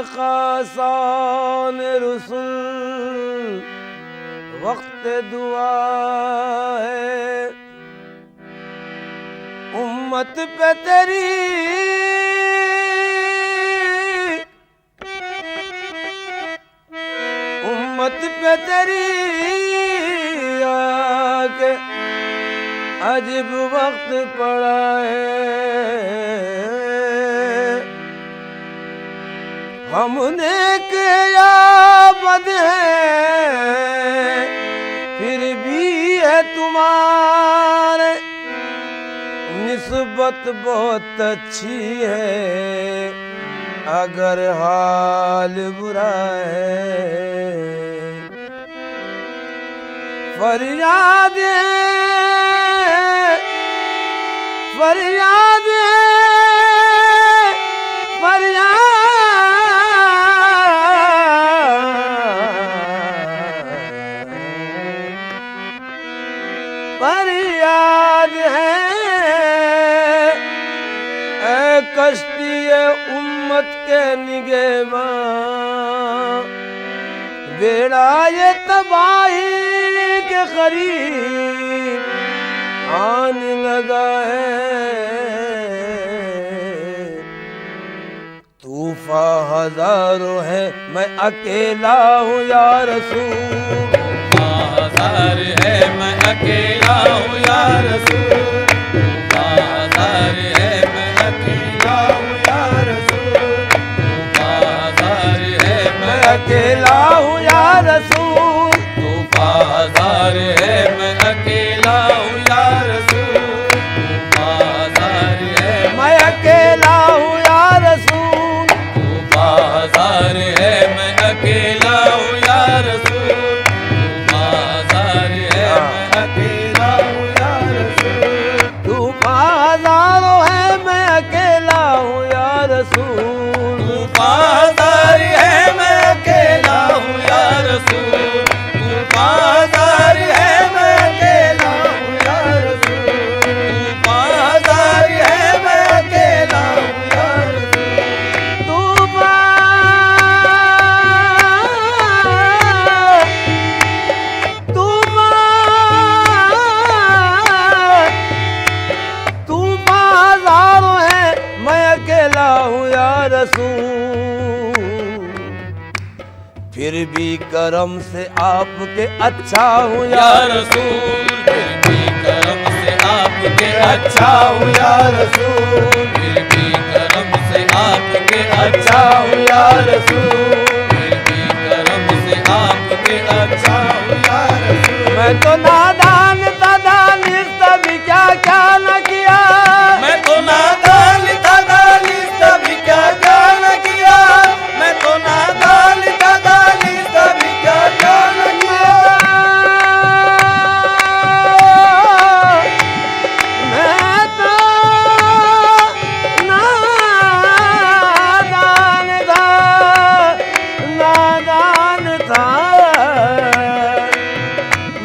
खासान रसूल वक्त दुआ है उम्मत पे तेरी आके अजीब वक्त पड़ा है हमने किया बद है फिर भी है तुम्हारे निस्बत बहुत अच्छी है अगर हाल बुरा है फरियाद फरियाद फरियाद है ऐ कश्ती उम्मत के निगहबान बेड़ा ये तबाही के करीब आने लगा है तूफान हजारों है मैं अकेला हूँ या रसूल बाजार है मैं अकेला हूँ या रसूल बाजार है मैं अकेला हूँ या रसूल बाजार है मैं अकेला हूँ या रसूल तू बाजार है मैं अकेला हूँ या रसूल बाजार है मैं अकेला हूँ या रसूल तू बाजार है मैं अकेला हूँ या रसूल तू बाज़ारो है मैं अकेला हूँ या रसूल तू बाज़ार है मैं अकेला हूँ या रसूल तू बाज़ार है मैं अकेला हूँ या रसूल तू बाज़ार है मैं अकेला हूँ या रसूल तू बाज़ारो है मैं अकेला हूँ या रसूल फिर भी करम से आपके अच्छा हूँ या रसूल फिर भी करम से आपके अच्छा हूँ या रसूल फिर भी करम से आपके अच्छा हूँ या रसूल फिर भी करम से आपके अच्छा हूँ या रसूल मैं तो नादान था दानिश तभी क्या क्या न किया मैं तो नादान था दानिश तभी क्या क्या न किया मैं तो नादान था दानिश तभी क्या क्या न किया मैं तो नादान था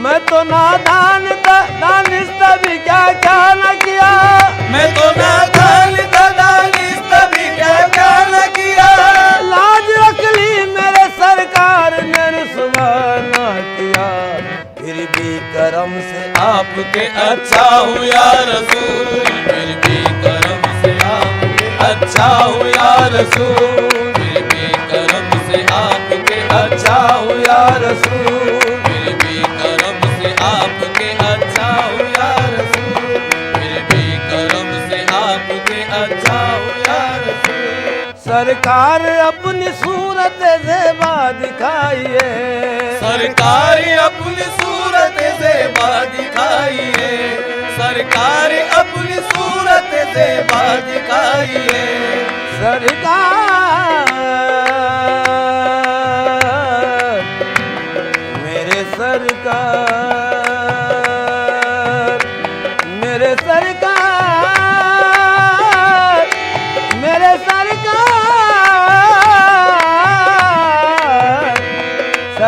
मैं तो नादान था दानिश तभी क्या क्या न किया मैं तो नादान था दानिश तभी क्या क्या न किया लाज रख ली मेरे सरकार ने रुसवा न किया फिर भी करम से आपके अच्छा हूँ या रसूल फिर भी करम से आपके अच्छा हूँ या रसूल फिर भी करम से आपके अच्छा हूँ या रसूल फिर भी करम से आपके अच्छा हूँ या रसूल फिर भी करम से आपके अच्छा हूँ या रसूल सरकार अपनी सूरत ज़ेबा दिखाइए सरकार अपनी सूरत ज़ेबा दिखाइए सरकार अपनी सूरत ज़ेबा दिखाइए सरकार मेरे सरकार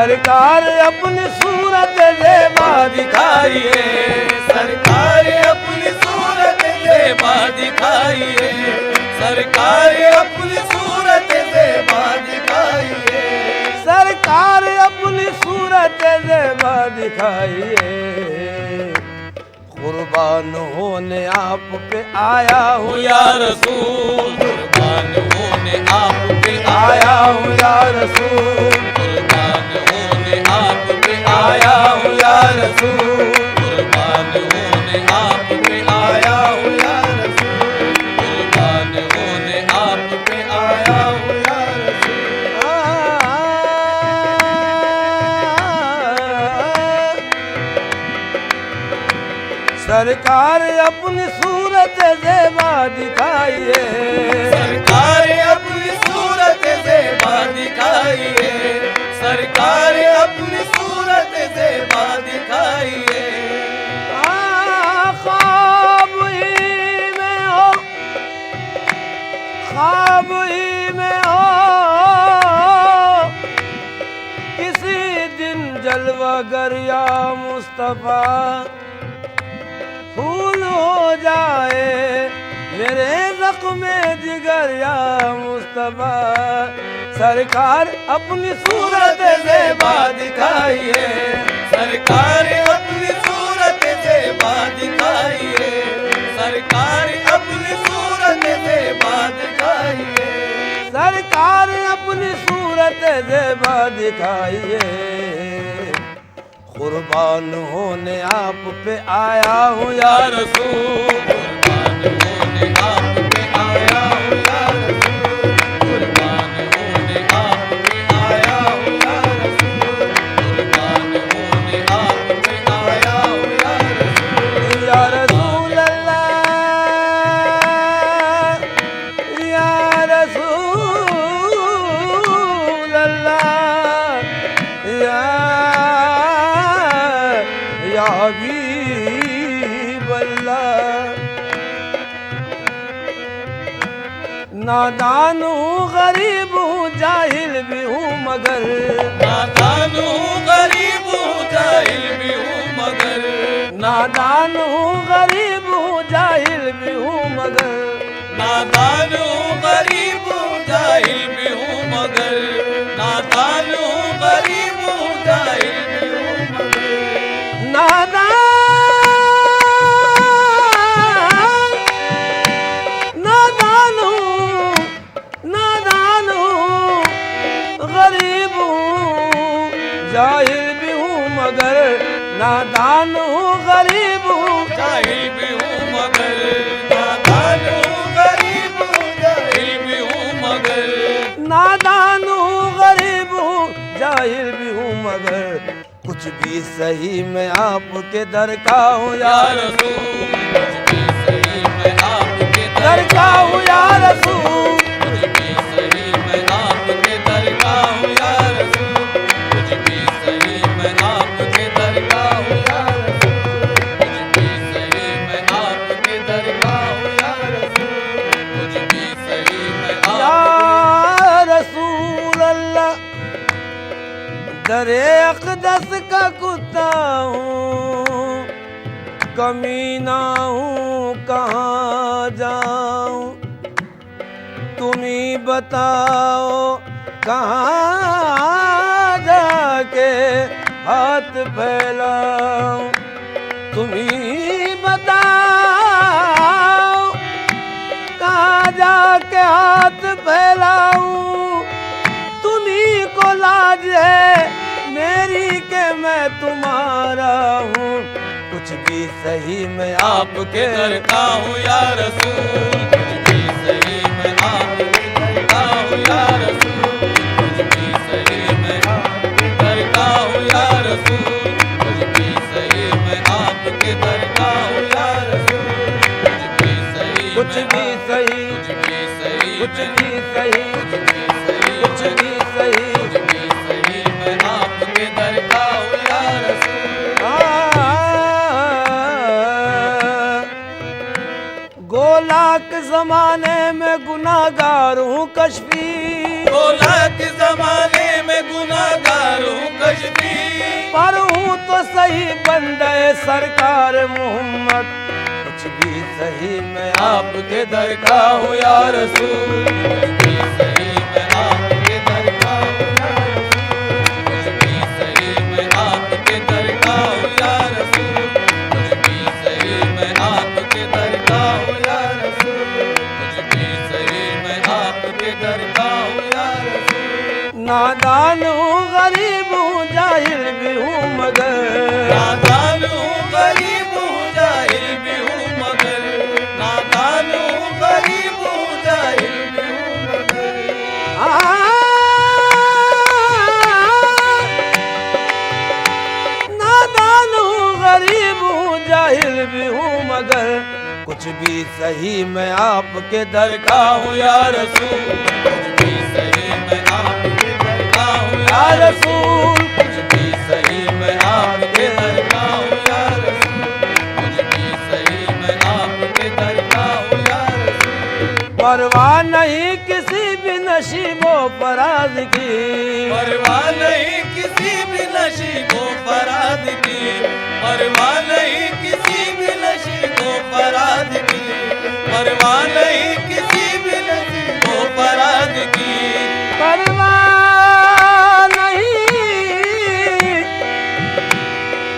सरकार अपनी सूरत ज़ेबा दिखाइए, सरकार अपनी सूरत ज़ेबा दिखाइए, सरकार अपनी सूरत ज़ेबा दिखाइए, सरकार अपनी सूरत ज़ेबा दिखाइए। कुर्बान होने आप पे आया हूँ या रसूल, कुर्बान होने आप पे आया हूँ या रसूल, कुर्बान होने आप पे आया हूँ या रसूल, कुर्बान होने आप पे आया हूँ या रसूल, कुर्बान होने आप पे आया हूँ या रसूल। सरकार अपनी सूरत ज़ेबा दिखाइए, सरकार अपनी सूरत ज़ेबा दिखाइए, सरकार अपनी सूरत ज़ेबा दिखाइए। ख्वाब ही में हो, ख्वाब ही में हो, किसी दिन जलवागर या मुस्तफा फूल हो जाए मेरे ज़ख्म जिगर या मुस्तफा। सरकार अपनी सूरत ज़ेबा दिखाइए, सरकार अपनी सूरत ज़ेबा दिखाइए, सरकार अपनी सूरत ज़ेबा दिखाइए, सरकार अपनी सूरत ज़ेबा दिखाइए। कुर्बान होने आप पे आया हूँ या रसूल, कुर्बान होने आप पे आया हूँ या रसूल, कुर्बान होने आप पे आया हूँ या रसूल, कुर्बान होने आप पे आया हूँ या रसूल। या रसूल अल्लाह, या रसूल अल्लाह, या हबीब अल्लाह। नादान हूँ गरीब हूँ जाहिल भी हूँ मगर, नादान हूँ गरीब हूँ जाहिल भी हूँ मगर, नादान हूँ गरीब हूँ जाहिल भी हूँ मगर, नादान हूँ गरीब हूँ जाहिल भी हूँ मगर, नादान हूँ गरीब हूँ जाहिल भी हूँ मगर, नादान नादान हूँ, नादान हूँ गरीब हूँ जाहिल भी हूँ मगर, नादान हूँ गरीब हूँ जाहिल भी हूँ मगर, नादान हूँ गरीब हूँ जाहिल भी हूँ मगर, नादान हूँ गरीब हूँ जाहिल भी हूँ मगर, कुछ भी सही मैं आपके दर का हूँ या या रसूल, कुछ भी सही मैं आपके दर का हूँ या रसूल, कुछ भी सही मैं आपके दर का हूँ या रसूल, कुछ भी सही मैं आपके दर का हूँ या रसूल, कुछ भी सही मैं आपके दर का हूँ या रसूल, कुछ भी सही मैं या रसूल अल्लाह। दरे अक़दस का कुत्ता हूँ, कमीना हूँ, कहाँ जाऊँ तुम ही बताओ, कहाँ जाके हाथ फैलाऊं, तुम ही बताओ, कहाँ जाके हाथ फैलाऊं, तुम्ही को लाज है मेरी के मैं तुम्हारा हूँ, कुछ भी सही मैं आपके दर का हूँ या रसूल, कुछ भी सही मैं आपके दर का हूँ या रसूल, कुछ भी सही मैं आपके दर का हूँ या रसूल, कुछ भी सही मैं आपके दर का हूँ या रसूल, कुछ भी सही कुछ भी सही, कुछ भी सही कुछ भी सही, कुछ भी सही कुछ भी सही, कुछ भी सही मैं आपके दर का हूँ या रसूल। गोलाक जमाने में गुनाहगार हूँ कश्फी, गोलाक जमाने में गुनाहगार हूँ गई बंदे सरकार मोहम्मद, कुछ भी सही मैं आपके दर का हूँ या रसूल, कुछ भी सही मैं आपके दर का हूँ या रसूल, कुछ भी सही मैं आपके दर का हूँ या रसूल, कुछ भी सही मैं आपके दर का हूँ या रसूल, कुछ भी सही मैं आपके दर का हूँ या रसूल। नादान हूँ गरीब हूँ जाहिल भी हूँ मगर, नादान हूँ गरीब हूँ जाहिल भी हूँ मगर, नादान हूँ गरीब हूँ जाहिल भी हूँ मगर, नादान हूँ गरीब हूँ जाहिल भी हूँ मगर, कुछ भी सही मैं आपके दर का का हूँ या रसूल, कुछ भी सही मैं आपके दर का हूँ या रसूल, कुछ भी सही मैं आपके दर का हूँ या रसूल, कुछ भी सही मैं आपके दर का हूँ या रसूल। परवाह नहीं किसी भी नसीबों फराज की, परवाह नहीं किसी भी नसीबों फराद की, परवाह नहीं किसी भी नसीबों फराद की, परवाह नहीं किसी भी नसीबों फराद की, परवाह नहीं,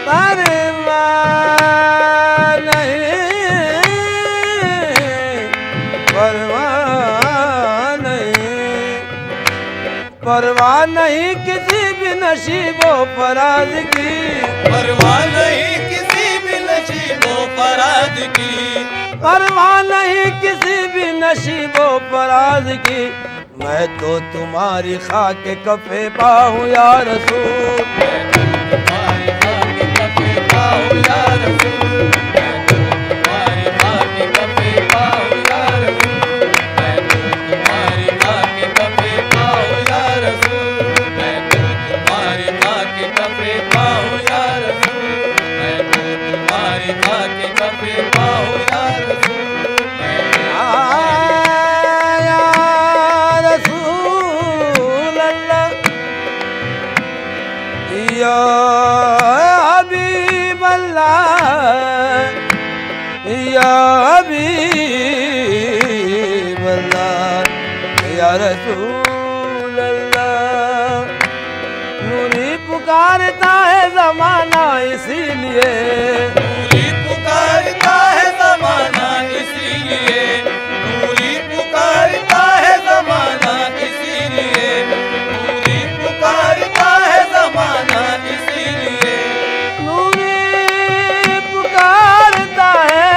परवाह नहीं, परवाह नहीं, परवाह नहीं किसी भी नसीबों फराज की, परवाह नहीं किसी भी नसीबों फराद की, परवाह नहीं किसी भी नसीबों फराज की, मैं तो तुम्हारी खाक कफे पाऊँ या रसूल, तुम्हारे खाके कफे पाऊँ या रसूल, मैं तो तुम्हारे खाके कफे पाऊँ या रसूल, मैं तो तुम्हारे खाके कफे पाऊँ या रसूल, मैं तो तुम्हारे खाके कफे पाऊँ या रसूल, मैं तो तुम्हारे खाके कफे पाऊँ या रसूल, मैं तो या रसूल अल्लाह, या हबीब अल्लाह, या हबीब अल्लाह, या रसूल अल्लाह। नूरी पुकारता है जमाना इसीलिए, नूरी पुकारता है ज़माना इसीलिए, नूरी पुकारता है ज़माना इसीलिए, नूरी पुकारता है ज़माना इसीलिए, नूरी पुकारता है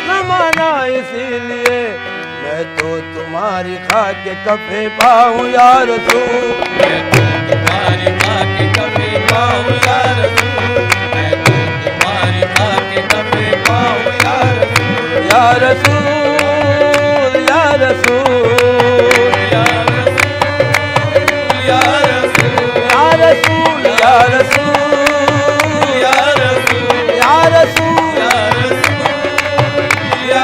जमाना इसीलिए, मैं तो तुम्हारी खाक कफे पाऊँ या रसूल, मैं तो तुम्हारी खाके कफे पाऊँ या रसूल, मैं तो तुम्हारी खाके कफे पाऊँ या रसूल, या रसूल, या रसूल, या रसूल, या रसूल, या रसूल, या रसूल, या रसूल, या रसूल, या रसूल, या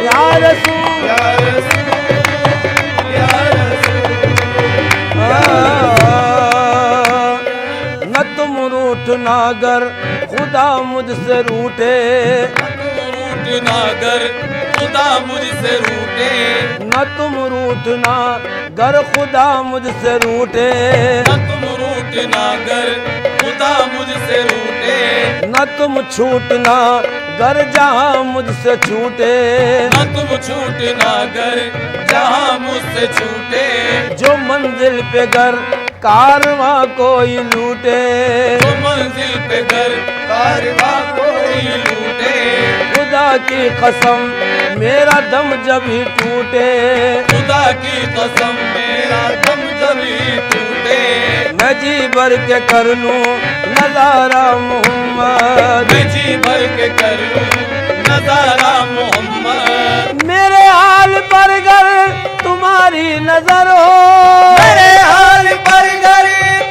या रसूल, रसूल, या रसूल, या रसूल, न तुम रूठना गर खुदा मुझसे रूठे, रूठ ना कर खुदा मुझसे रूठे, न तुम रूठना गर खुदा मुझसे रूठे, न तुम रूठ ना कर खुदा मुझसे रूठे, न तुम छूटना गर जहाँ मुझसे छूटे, न तुम छूट ना कर जहाँ मुझसे छूटे, जो मंजिल पे गर कारवां कोई लूटे, तो मंजिल पे घर कारवां कोई लूटे, खुदा की कसम मेरा दम जब ही टूटे, खुदा की कसम मेरा दम जभी टूटे, मैं जी भर के कर लूं नजारा मोहम्मद, मैं जी भर के कर लूं नजारा मोहम्मद, मेरे हाल पर गर तुम्हारी नजर हो, मेरे हाल पर गर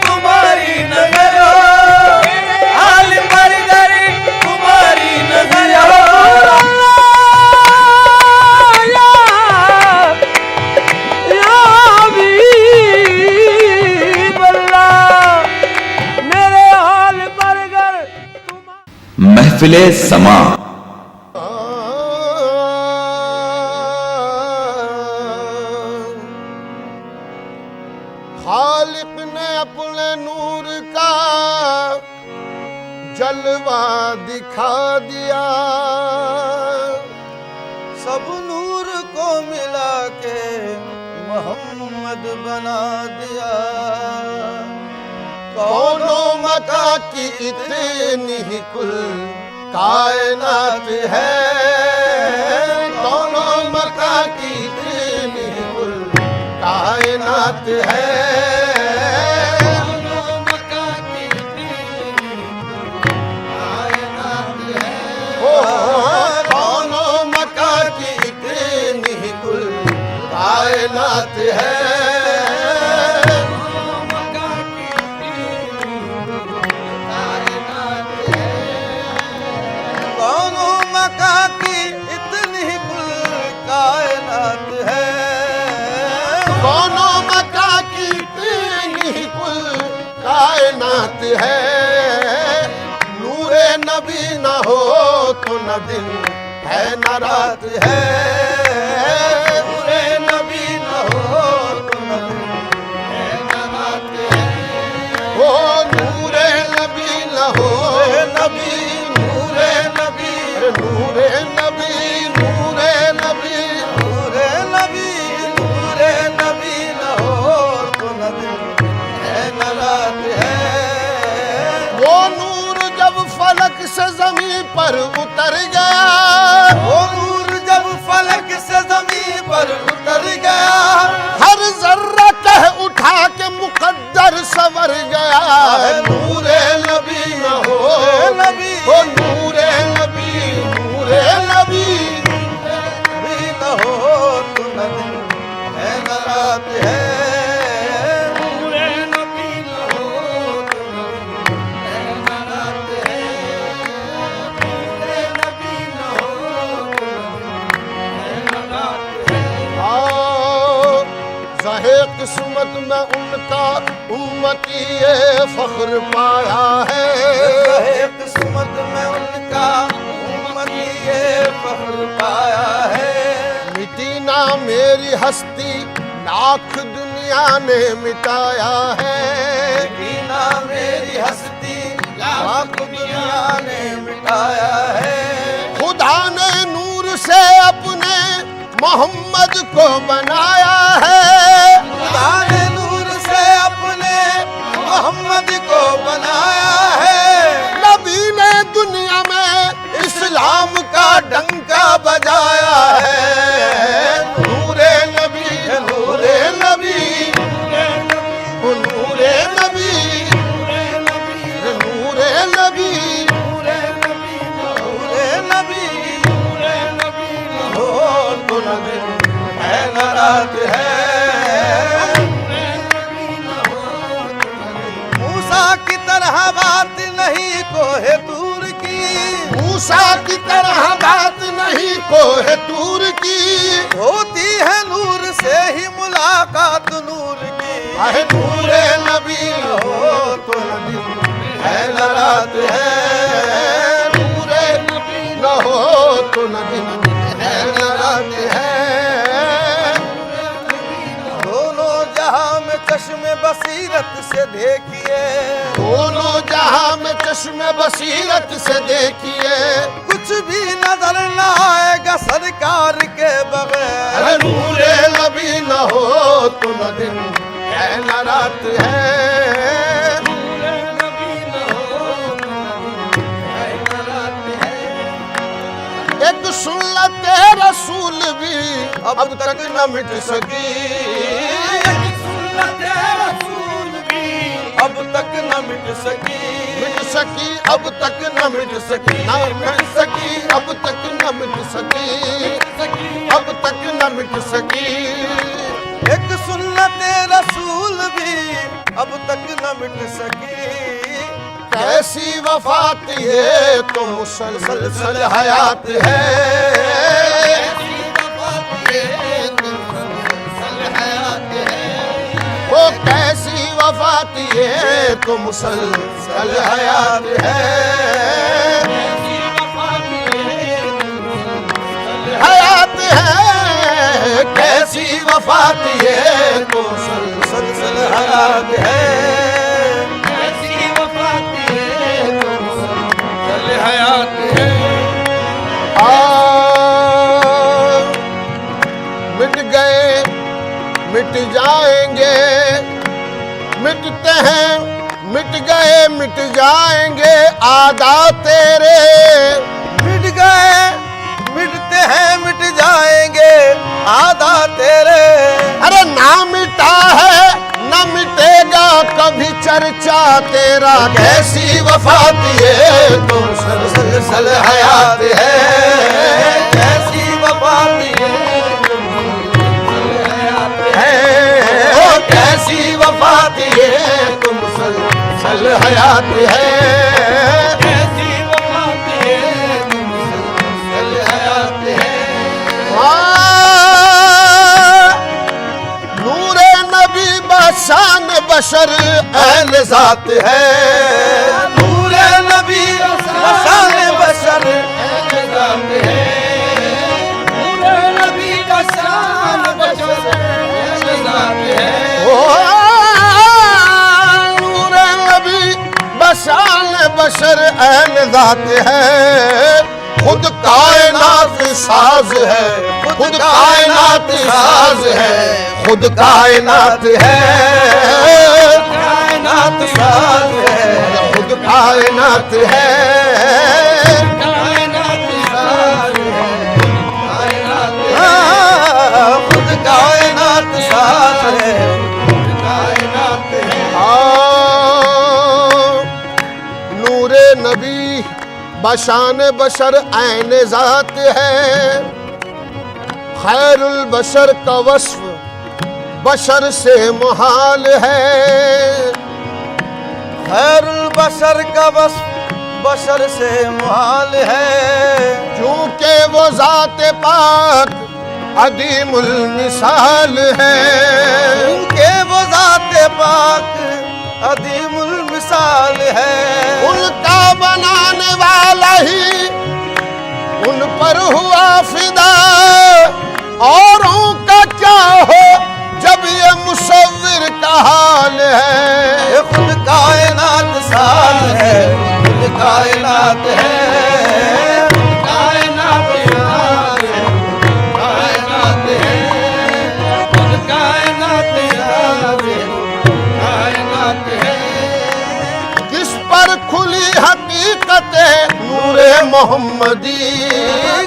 तुम्हारी नजर हो, मेरे हाल पर गर तुम्हारी नजर या हो, हबीब अल्लाह, मेरे हाल पर गर महफिले समा। खालिक ने अपने नूर का जलवा दिखा दिया, सब नूर को मिला के मोहम्मद बना दिया। कौनो मका की इतनी ही कुल कायनात है, कौनो मका की इतनी ही कुल कायनात है, कौनो मका की इतनी ही कुल कायनात है। कायनात है, नूरे नबी न हो तो न दिन है न रात है, नूरे नबी न हो तो न दिन है न रात है, ओ नूरे नबी न हो नबी, नूरे नबी, नूरे नबी, नूरे नबी, नूरे नबी, नूरे नबी न हो तो न दिन वो नूर जब फलक से ज़मीन पर उतर गया, वो नूर जब फलक से ज़मीन पर उतर गया, हर जर्रा कह उठा के मुकद्दर सवर गया। नूरे नबी न हो नबी, ओ नूरे नबी, नूरे नबी न हो तो न दिन है न रात है, किस्मत में उनका उम्मती ये फख्र पाया है, किस्मत में उनका उम्मती ये फख्र पाया है। मिटी ना मेरी हस्ती लाख दुनिया ने मिटाया है, मिटी ना मेरी हस्ती लाख दुनिया ने मिटाया है। खुदा ने नूर से अपने मोहम्मद को बनाया है, खुदा ने नूर से अपने मोहम्मद को बनाया है। नबी ने दुनिया में इस्लाम का डंका बजाया है। नूरे नबी, नूरे नबी, नूरे नबी, नूरे नबी, नूरे नबी हो तो न दिन है न रात है। मूसा की तरह बात नहीं कोहे दूर की, मूसा की तरह बात नहीं कोहे दूर की, होती है नूर से ही मुलाकात नूर की। है नूरे नबी हो तो न दिन है न रात है, नूरे नबी न हो तो न दिन है न रात है। दोनों जहां में चश्मे बसीरत से देखिए, दोनों जहां में चश्मे बसीरत से देखिए, कुछ भी नजर न आएगा सरकार के बगैर। अरे नूरे नबी न हो तो न दिन है न रात है, नूरे नबी न हो तो न दिन है न रात है। एक सुन्नत रसूल भी अब तक न मिट सकी, एक सुन्नत रसूल भी अब तक न मिट सकी, मिट सकी अब तक न मिट सकी, न मिट सकी अब तक न मिट सकी, अब तक न मिट सकी। एक सुन्नत रसूल भी अब तक न मिट सकी। कैसी वफात है तो मुसलसल हयात है, वो कैसी वफात है तो मुसलसल हयात है। कैसी वफात ये तो सलसल हयात है, कैसी वफात ये तो मुसलसल हयात है। मिट गए मिट जाएंगे, मिटते हैं मिट गए मिट जाएंगे आदा तेरे, मिट गए मिटते हैं मिट जाएंगे आधा तेरे। अरे ना मिटा है ना मिटेगा कभी चर्चा तेरा, कैसी वफात ये तो सलसल हयात है, कैसी वफात ये है ओ कैसी वफात ये तुम सलसल हयात है, कैसी वफात ये तो मुसलसल हयात है। नूरे नबी बशान बशर ऐन ज़ात है, नूरे नबी बशान बशर ज़ात है, नूरे नबी का शान बशर ज़ात है। ओ नूरे नबी बशान बशर ऐन ज़ात है, खुद कायनात साज है, खुद कायनात साज है, खुद कायनात है, कायनात साज है, खुद कायनात है, कायनात साज है, कायनात खुद कायनात साज है, कायनात है। नूरे नबी बशान बशर ऐन ज़ात है, खैरुल बशर का वस्फ बशर से मुहाल है, खैरुल बशर का वस्फ बशर से मुहाल है, क्योंकि वो ज़ात पाक अदीमुल मिसाल है, उनके वो ज़ाते पाक अदीमुल मिसाल है, उनका बनाने वाला ही उन पर हुआ फिदा, औरों का क्या हो जब ये मुसव्विर का हाल है, ये खुद कायनात साज है, खुद कायनात है, कायनात साज है, कायनात है, खुद कायनात साज है, कायनात है। किस पर खुली हकीकत है नूरे मोहम्मदी,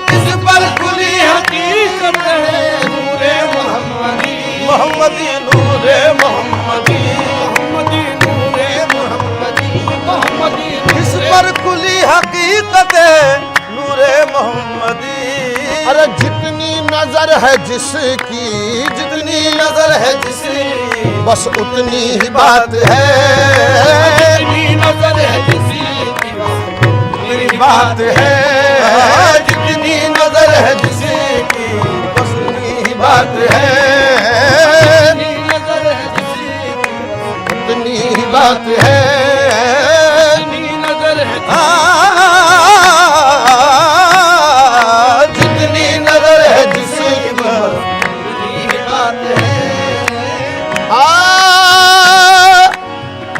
किस पर खुली हकीकत है नूरे मोहम्मदी, मोहम्मदी नूरे मोहम्मदी, मोहम्मदी नूरे मोहम्मदी, मोहम्मदी किस पर खुली हकीकत है नूरे मोहम्मदी। अरे जितनी नजर है जिसकी, जितनी नजर है जिसकी बस उतनी ही बात है, जितनी नजर है किसी की मेरी बात है, जितनी नजर है जिसकी बस उतनी ही बात है, जितनी नजर है किसी की उतनी ही बात है, जितनी नजर है जितनी नजर है जिसकी बस किसी बात है।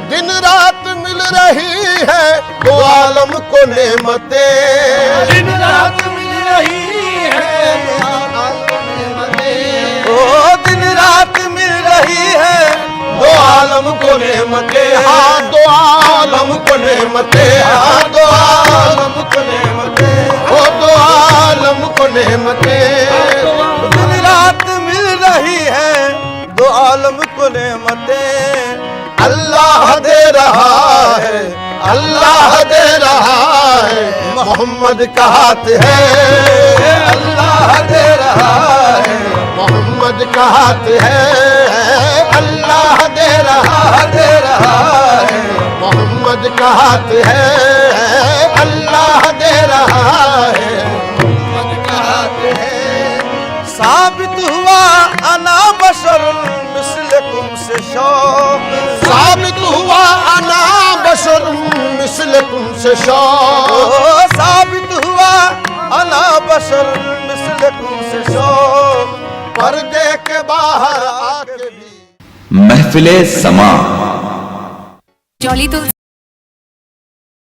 दिन रात मिल रही है दो आलम को नेमतें, दिन रात मिल रही है ओ दिन रात मिल रही है दो आलम को नेमतें, हाँ दो आलम को नेमतें, हाँ दो आलम को नेमतें, ओ दो आलम को नेमतें, दिन रात मिल रही है दो आलम को नेमतें, अल्लाह दे रहा है, अल्लाह दे रहा है, मोहम्मद का हाथ है, अल्लाह दे रहा है, मोहम्मद का हाथ है, अल्लाह दे रहा है, मोहम्मद का हाथ है, अल्लाह दे रहा है, मोहम्मद का हाथ है। साबित हुआ अना बशर मिस्लकुम से शौक, साबित हुआ अना बशर मिस्लकुम से शौक, साबित हुआ अना बशर मिस्लकुम से शौक, पर्दे के बाहर आके भी महफिले समा जॉली तुलसी